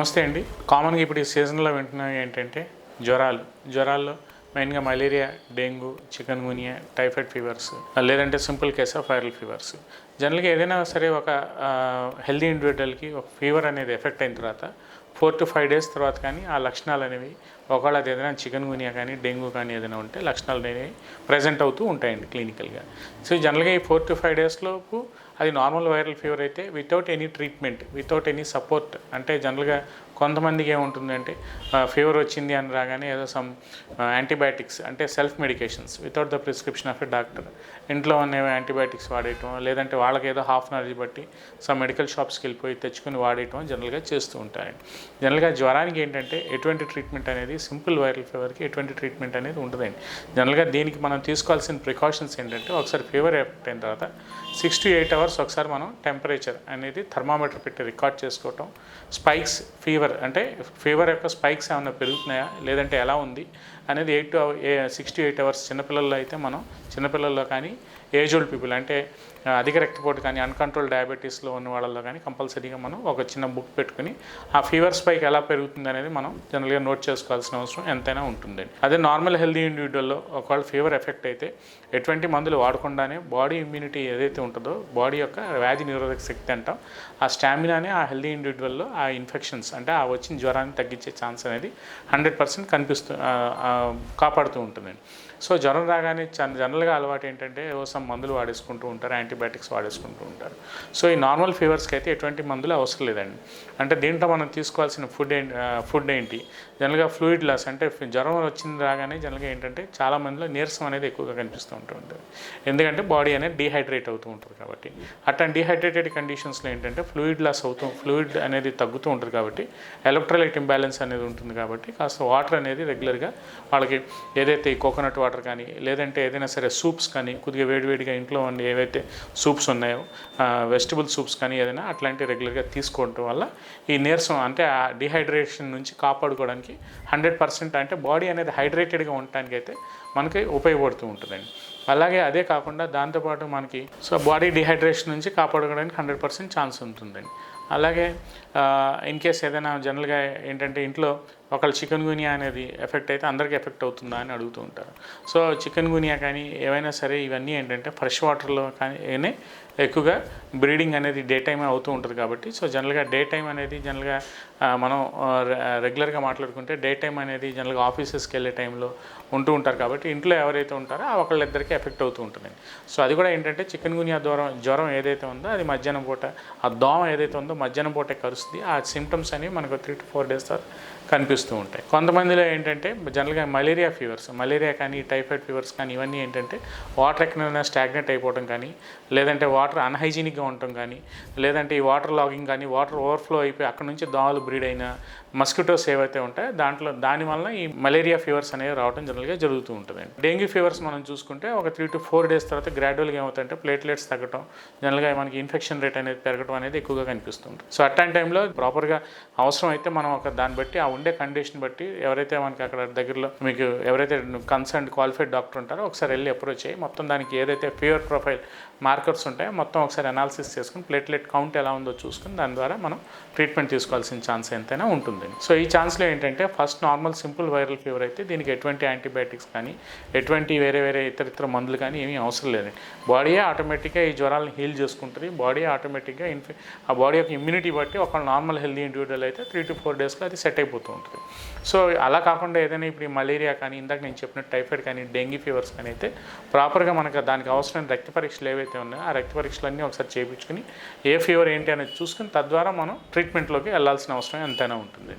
నమస్తే అండి. కామన్‌గా ఇప్పుడు ఈ సీజన్‌లో వింటున్నవి ఏంటంటే జ్వరాల్లో మెయిన్‌గా మలేరియా, డెంగ్యూ, చికన్‌గున్యా, టైఫాయిడ్ ఫీవర్స్ లేదంటే simple case of viral fevers. జనరల్‌గా ఏదైనా సరే ఒక హెల్తీ ఇండివిడ్యువల్‌కి ఒక ఫీవర్ అనేది ఎఫెక్ట్ అయిన తర్వాత 4 to 5 డేస్ తర్వాత కానీ ఆ లక్షణాలు అనేవి ఒకవేళ అది ఏదైనా చికన్‌గున్యా కానీ, డెంగ్యూ కానీ ఏదైనా ఉంటే లక్షణాలు అనేవి ప్రెజెంట్ అవుతూ ఉంటాయండి క్లినికల్‌గా. సో జనరల్‌గా ఈ 4 to 5 డేస్ లోపు అది నార్మల్ వైరల్ ఫీవర్ అయితే without any treatment, without any support, అంటే జనరల్‌గా కొంతమందికి ఏముంటుందంటే ఫీవర్ వచ్చింది అని రాగానే ఏదో సమ్ యాంటీబయాటిక్స్ అంటే self medications without the prescription of a doctor ఇంట్లో ఉన్న యాంటీబయాటిక్స్ వాడేయటం, లేదంటే వాళ్ళకి ఏదో హాఫ్ నాలెడ్జ్ బట్టి సమ్ మెడికల్ షాప్స్కి వెళ్ళిపోయి తెచ్చుకొని వాడేయటం జనరల్గా చేస్తూ ఉంటారండి. జనరల్గా జ్వరానికి ఏంటంటే ఎటువంటి ట్రీట్మెంట్ అనేది సింపుల్ వైరల్ ఫీవర్కి ఎటువంటి ట్రీట్మెంట్ అనేది ఉండదండి. జనరల్గా దీనికి మనం తీసుకోవాల్సిన ప్రికాషన్స్ ఏంటంటే ఒకసారి ఫీవర్ ఎఫెక్ట్ అయిన తర్వాత 6 to 8 అవర్స్ ఒకసారి మనం టెంపరేచర్ అనేది థర్మామీటర్ పెట్టి రికార్డ్ చేసుకోవటం, స్పైక్స్ ఫీవర్ అంటే ఫీవర్ యొక్క స్పైక్స్ ఏమైనా పెరుగుతున్నాయా లేదంటే ఎలా ఉంది అనేది 6 to 8 అవర్స్. చిన్నపిల్లల్లో అయితే మనం చిన్నపిల్లల్లో కానీ ఏజ్ ఓల్డ్ పీపుల్ అంటే అధిక రక్తపోటు కానీ అన్కంట్రోల్ డయాబెటీస్లో ఉన్న వాళ్ళలో కానీ కంపల్సరీగా మనం ఒక చిన్న బుక్ పెట్టుకుని ఆ ఫీవర్ స్పైక్ ఎలా పెరుగుతుంది అనేది మనం జనరల్గా నోట్ చేసుకోవాల్సిన అవసరం ఎంతైనా ఉంటుందండి. అదే నార్మల్ హెల్తీ ఇండివిజువల్లో ఒకవేళ ఫీవర్ ఎఫెక్ట్ అయితే ఎటువంటి మందులు వాడకుండానే బాడీ ఇమ్యూనిటీ ఏదైతే ఉంటుందో బాడీ యొక్క వ్యాధి నిరోధక శక్తి అంటాం, ఆ స్టామినానే ఆ హెల్తీ ఇండివిజువల్లో ఆ ఇన్ఫెక్షన్స్ అంటే ఆ వచ్చిన జ్వరాన్ని తగ్గించే ఛాన్స్ అనేది 100% కాపాడుతూ ఉంటుందండి. సో జ్వరం రాగానే జనరల్గా అలవాటు ఏంటంటే సమ్ మందులు వాడేసుకుంటూ ఉంటారు, యాంటీబయాటిక్స్ వాడేసుకుంటూ ఉంటారు. సో ఈ నార్మల్ ఫీవర్స్కి అయితే ఎటువంటి మందులు అవసరం లేదండి. అంటే దీంట్లో మనం తీసుకోవాల్సిన ఫుడ్ ఏంటి జనరల్గా ఫ్లూయిడ్ లాస్ అంటే జ్వరం వచ్చింది రాగానే జనరల్గా ఏంటంటే చాలామందిలో నీరసం అనేది ఎక్కువగా కనిపిస్తూ ఉంటుంది. ఎందుకంటే బాడీ అనేది డీహైడ్రేట్ అవుతూ ఉంటుంది కాబట్టి. అట్లాంటి డీహైడ్రేటెడ్ కండిషన్స్లో ఏంటంటే ఫ్లూయిడ్ అనేది తగ్గుతూ ఉంటుంది కాబట్టి ఎలక్ట్రోలైట్ ఇంబ్యాలెన్స్ అనేది ఉంటుంది కాబట్టి కాస్త వాటర్ అనేది రెగ్యులర్గా వాళ్ళకి ఏదైతే ఈ కోకోనట్ వాటర్ కానీ లేదంటే ఏదైనా సరే సూప్స్ కానీ కొద్దిగా వేడివేడిగా ఇంట్లో ఉండి ఏవైతే సూప్స్ ఉన్నాయో వెజిటబుల్ సూప్స్ కానీ ఏదైనా అట్లాంటివి రెగ్యులర్గా తీసుకోవడం వల్ల ఈ నీరసం అంటే ఆ డిహైడ్రేషన్ నుంచి కాపాడుకోవడానికి 100% అంటే బాడీ అనేది హైడ్రేటెడ్గా ఉండటానికి అయితే మనకి ఉపయోగపడుతూ ఉంటుందండి. అలాగే అదే కాకుండా దాంతోపాటు మనకి బాడీ డిహైడ్రేషన్ నుంచి కాపాడుకోవడానికి 100% ఛాన్స్ ఉంటుందండి. అలాగే ఇన్ కేస్ ఏదైనా జనరల్గా ఏంటంటే ఇంట్లో ఒకళ్ళు చికన్‌గున్యా అనేది ఎఫెక్ట్ అయితే అందరికీ ఎఫెక్ట్ అవుతుందా అని అడుగుతూ ఉంటారు. సో చికన్‌గున్యా కానీ ఏవైనా సరే ఇవన్నీ ఏంటంటే ఫ్రెష్ వాటర్లో కానీ ఎక్కువగా బ్రీడింగ్ అనేది డే టైమే అవుతూ ఉంటుంది కాబట్టి సో జనరల్గా డే టైం అనేది జనరల్గా మనం రెగ్యులర్గా మాట్లాడుకుంటే డే టైం అనేది జనరల్గా ఆఫీసెస్కి వెళ్ళే టైంలో ఉంటూ ఉంటారు కాబట్టి ఇంట్లో ఎవరైతే ఉంటారో ఒకళ్ళిద్దరికీ ఎఫెక్ట్ అవుతూ ఉంటుందండి. సో అది కూడా ఏంటంటే చికన్‌గున్యా జ్వరం ఏదైతే ఉందో అది మధ్యాహ్నం పూట ఆ దోమ ఏదైతే ఉందో మధ్యాహ్నం పూట కరుస్తుంది. ఆ సిమ్టమ్స్ అనేవి మనకు 3 to 4 డేస్ తర్వాత కనిపిస్తూ ఉంటాయి. కొంతమందిలో ఏంటంటే జనరల్గా మలేరియా కానీ టైఫాయిడ్ ఫీవర్స్ కానీ ఇవన్నీ ఏంటంటే వాటర్ ఎక్కడైనా స్టాగ్నెట్ అయిపోవడం కానీ లేదంటే వాటర్ అన్హైజీనిక్గా ఉండటం కానీ లేదంటే ఈ వాటర్ లాగింగ్ కానీ వాటర్ ఓవర్ఫ్లో అయిపోయి అక్కడ నుంచి దోమలు బ్రీడ్ అయిన మస్కిటోస్ ఏవైతే ఉంటాయో దానివల్ల ఈ మలేరియా ఫీవర్స్ అనేవి రావడం జనరల్గా జరుగుతూ ఉంటుందండి. డెంగ్యూ ఫీవర్స్ మనం చూసుకుంటే ఒక 3 to 4 డేస్ తర్వాత గ్రాడ్యువల్గా ఏమవుతుందంటే ప్లేట్లెట్స్ తగ్గటం జనరల్గా మనకి ఇన్ఫెక్షన్ రేట్ అనేది పెరగడం అనేది ఎక్కువగా కనిపిస్తుంది. సో అట్లాంటి టైంలో ప్రాపర్గా అవసరం అయితే మనం దాన్ని బట్టి ఆ ఉండే కండిషన్ బట్టి ఎవరైతే మనకి అక్కడ దగ్గరలో మీకు ఎవరైతే కన్సర్న్ క్వాలిఫైడ్ డాక్టర్ ఉంటారో ఒకసారి వెళ్ళి అప్రోచ్ అయ్యి మొత్తం దానికి ఏదైతే ఫీవర్ ప్రొఫైల్ మార్కర్స్ ఉంటాయో మొత్తం ఒకసారి అనాలిసిస్ చేసుకుని ప్లేట్లెట్ కౌంట్ ఎలా ఉందో చూసుకుని దాని ద్వారా మనం ట్రీట్మెంట్ తీసుకోవాల్సిన ఛాన్స్ ఎంతైనా ఉంటుంది. సో ఈ ఛాన్స్లో ఏంటంటే first normal simple viral fever అయితే దీనికి ఎటువంటి యాంటీబయాటిక్స్ కానీ ఎటువంటి వేరే ఇతర మందులు కానీ ఏమీ అవసరం లేదండి. బాడీయే ఆటోమేటిక్గా ఈ జ్వరాలను హీల్ చేసుకుంటుంది. బాడీ ఆటోమేటిక్గా ఆ బాడీ యొక్క ఇమ్యూనిటీ బట్టి ఒక నార్మల్ హెల్తీ ఇండివిజువల్ అయితే 3 to 4 డేస్లో అది సెట్ అయిపోతూ ఉంటుంది. సో అలా కాకుండా ఏదైనా ఇప్పుడు ఈ మలేరియా కానీ ఇందాక నేను చెప్పినట్టు టైఫాయిడ్ కానీ డెంగ్యూ ఫీవర్స్ కానీ అయితే ప్రాపర్గా మనకు దానికి అవసరమైన రక్త పరీక్షలు ఏవైతే ఉన్నాయో ఆ రక్త పరీక్షలన్నీ ఒకసారి చేయించుకుని ఏ ఫీవర్ ఏంటి అనేది చూసుకుని తద్వారా మనం ట్రీట్మెంట్లోకి వెళ్ళాల్సిన అవసరం ఎంతైనా ఉంటుంది.